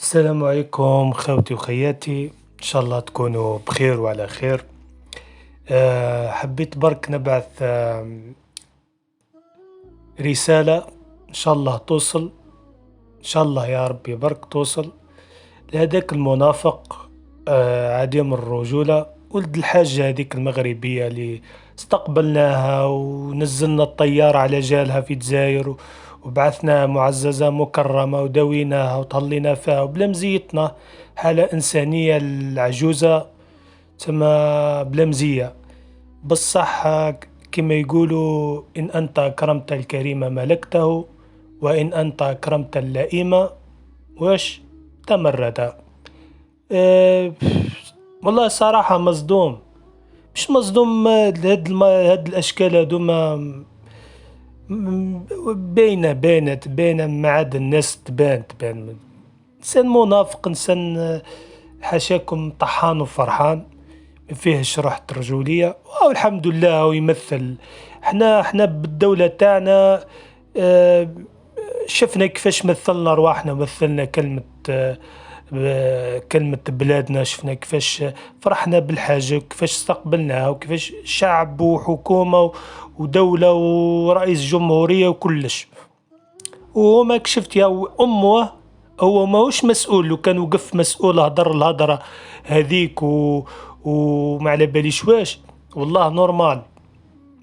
السلام عليكم خوتي وخياتي، إن شاء الله تكونوا بخير وعلى خير. حبيت برك نبعث رسالة إن شاء الله توصل، إن شاء الله يا ربي برك توصل لهذاك المنافق، عديم الرجولة، ولد الحاجة هذيك المغربية اللي استقبلناها ونزلنا الطيارة على جالها في الجزائر وبعثناها معززة مكرمة ودويناها وتهلينا فيها وبلا مزيتنا، حالة إنسانية العجوزة تما بلا مزية. بصح كما يقولوا: إن أنت أكرمت الكريم ملكته، وإن أنت أكرمت اللئيم واش تمرد. أه والله صراحة مصدوم، مش مصدوم. هاد الأشكال هادوما باينة مع عاد الناس، تبان إنسان منافق، إنسان حاشاكم طحان وفرحان، ما فيهش روح الرجولية، والحمد لله هو يمثل. احنا بالدولة تاعنا، آه، شفنا كيفاش مثلنا رواحنا، مثلنا كلمة بلادنا، شفنا كيفاش فرحنا بالحاجة وكيفاش استقبلناها وكيفاش شعب وحكومة ودولة ورئيس جمهورية وكلش. وهو ما كشفت يا أمه، هو ماهوش مسؤول. لو كان وقف مسؤول هدر الهدرة هذيك وما على باليش واش، والله نورمال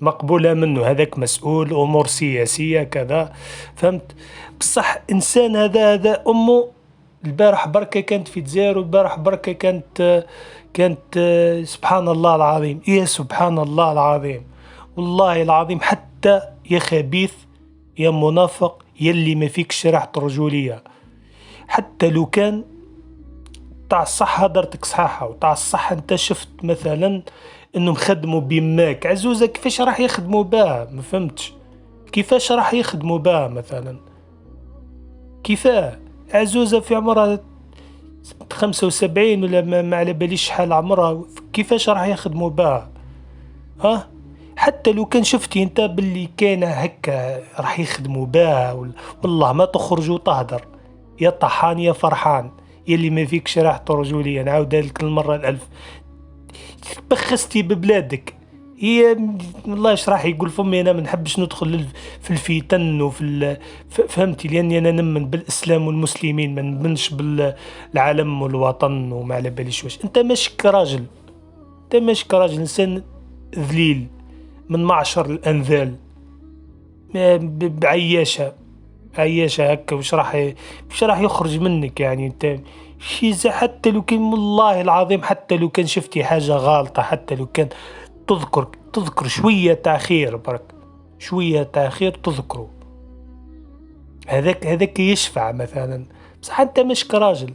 مقبولة منه، هذاك مسؤول أمور سياسية كذا، فهمت. بصح إنسان هذا أمه البارح بركة كانت في الجزائر، والبارح بركة كانت سبحان الله العظيم، يا سبحان الله العظيم، والله العظيم. حتى يا خبيث يا منافق يلي ما فيكش ريحة رجولية، حتى لو كان تاع الصحة درتك صحاحة، وتاع الصحة انت شفت مثلا انهم خدموا بماك عزوزة، كيفاش راح يخدموا بها؟ ما فهمتش كيفاش راح يخدموا بها مثلا. كيفاه عزوزة في عمرها 75 ولا ما على باليش شحال عمرها، كيفاش راح يخدموا بها؟ ها، حتى لو كان شفتي انت باللي كان هكا راح يخدموا بها، والله ما تخرج وتهدر، يا طحان يا فرحان، يلي ما فيكش راح رجولية. نعاود لك المرة الألف، بخستي ببلادك. هي والله ايش راح يقول فمي، انا ما نحبش ندخل في الفتن فهمتي، لاني انا نؤمن بالاسلام والمسلمين، ما نؤمنش بالعالم والوطن وما على باليش واش. انت ماشي راجل، انت ماشي راجل، انسان ذليل من معشر الانذال، بعياشة عياشة هكا. وش راح يخرج منك يعني انت؟ حتى لو كان والله العظيم، حتى لو كان شفتي حاجة غالطة، حتى لو كان تذكر شوية تأخير برك، شوية تأخير تذكره، هذاك يشفع مثلا. بصح انت مش كراجل،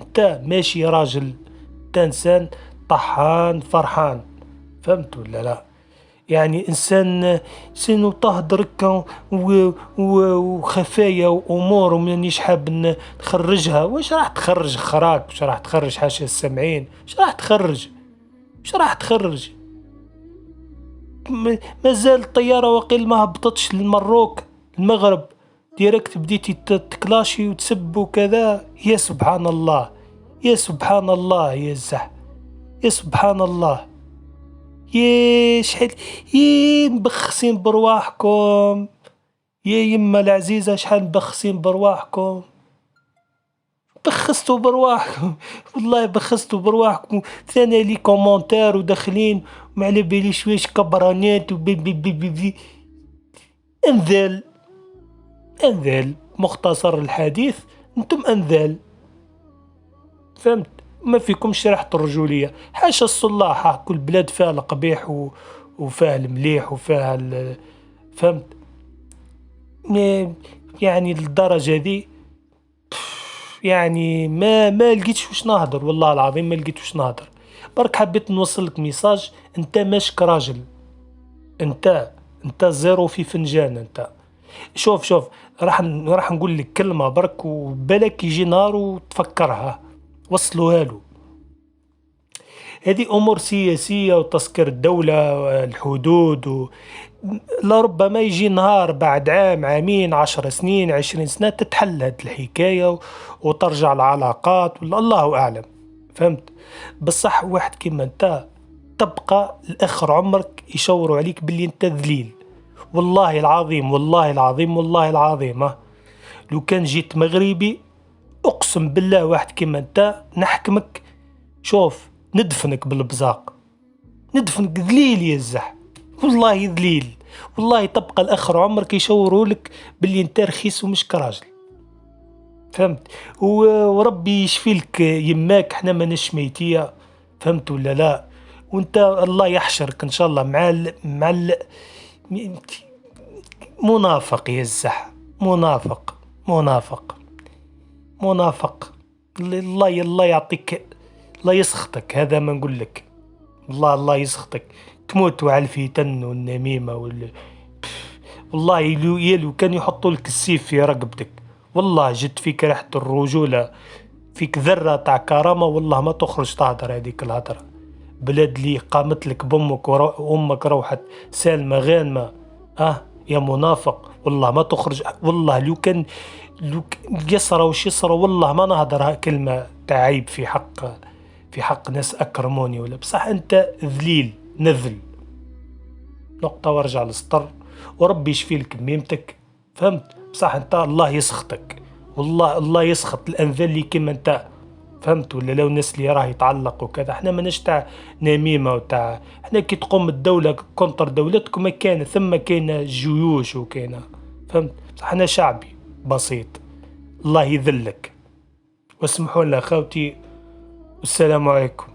انت ماشي راجل، انت انسان طحان فرحان، فهمت ولا لا؟ يعني إنسان تهدر هكا وخفايا وأمور ومانيش حاب نخرجها. واش راح تخرج خراك؟ واش راح تخرج حاشا السامعين؟ واش راح تخرج؟ واش راح تخرج؟ مازال الطيارة وقيل ما هبطتش للمروك، المغرب ديريكت بديتي تكلاشي وتسب وكذا. يا سبحان الله، يا سبحان الله، يا الزح، يا سبحان الله، يا شحال يا مبخسين برواحكم، يا يما العزيزة شحال مبخسين برواحكم. بخستوا برواحكم والله بخستوا برواحكم. ثاني لي كومونتار وداخلين وما على باليش واش كبرانات وبي بي بي بي بي. انذال، انذال مختصر الحديث، انتم انذال، فهمت. ما فيكمش ريحة الرجولية، حاشا الصلاحة، كل بلاد فيها القبيح وفيها المليح وفيها فهمت. يعني للدرجة ذي، يعني ما لقيتش واش نهضر، والله العظيم ما لقيت واش نهضر. برك حبيت نوصل لك ميساج، انت ماشك راجل، انت زيرو في فنجان انت. شوف راح نقول لك كلمة برك، وبالك يجي نهار وتفكرها، وصلوها له. هذه أمور سياسية وتسكير الدولة، الحدود لربما يجي نهار بعد عام، عامين، 10 سنين، 20 سنة تتحل هذه الحكاية وترجع العلاقات، ولا الله أعلم. فهمت؟ بصح واحد كيما انت تبقى لآخر عمرك يشوروا عليك باللي انت ذليل. والله العظيم، والله العظيم، والله العظيم، لو كان جيت مغربي اقسم بالله واحد كيما انت نحكمك، شوف ندفنك بالبزاق، ندفنك ذليل يا الزح، والله ذليل. والله تبقى لاخر عمرك يشوروا لك باللي انت رخيص ومش كراجل. فهمت؟ وربي يشفي لك يماك، احنا ما ميتية. فهمت ولا لا؟ وانت الله يحشرك ان شاء الله م- منافق يا الزح، منافق، منافق، منافق. الله يعطيك، الله يسخطك، هذا ما نقول لك. الله يسخطك، تموت على الفتن والنميمة والله يلو كان يحطوا لك السيف في رقبتك، والله جد فيك ريحة الرجولة، فيك ذرة تاع كرامة، والله ما تخرج تهدر هذيك الهدرة. بلاد اللي قامت لك بأمك وأمك روحت سالمة غانمة، يا منافق، والله ما تخرج. والله لو يسرى وش يسرى، والله ما نهدر كلمة تعيب في حق ناس أكرموني، ولا بصح أنت ذليل نذل. نقطة وارجع للسطر، وربي يشفي لك ميمتك. فهمت؟ بصح أنت الله يسخطك، والله الله يسخط الأنذال اللي كيما أنت. فهمت ولا؟ لو الناس اللي راه يتعلق وكذا، احنا ماناش تاع نميمة وتاع، احنا كي تقوم الدولة كونتر دولتكم ما كان ثم كاين جيوش وكاين. فهمت؟ بصح احنا شعبي بسيط. الله يذلك، واسمحوا لنا خاوتي، والسلام عليكم.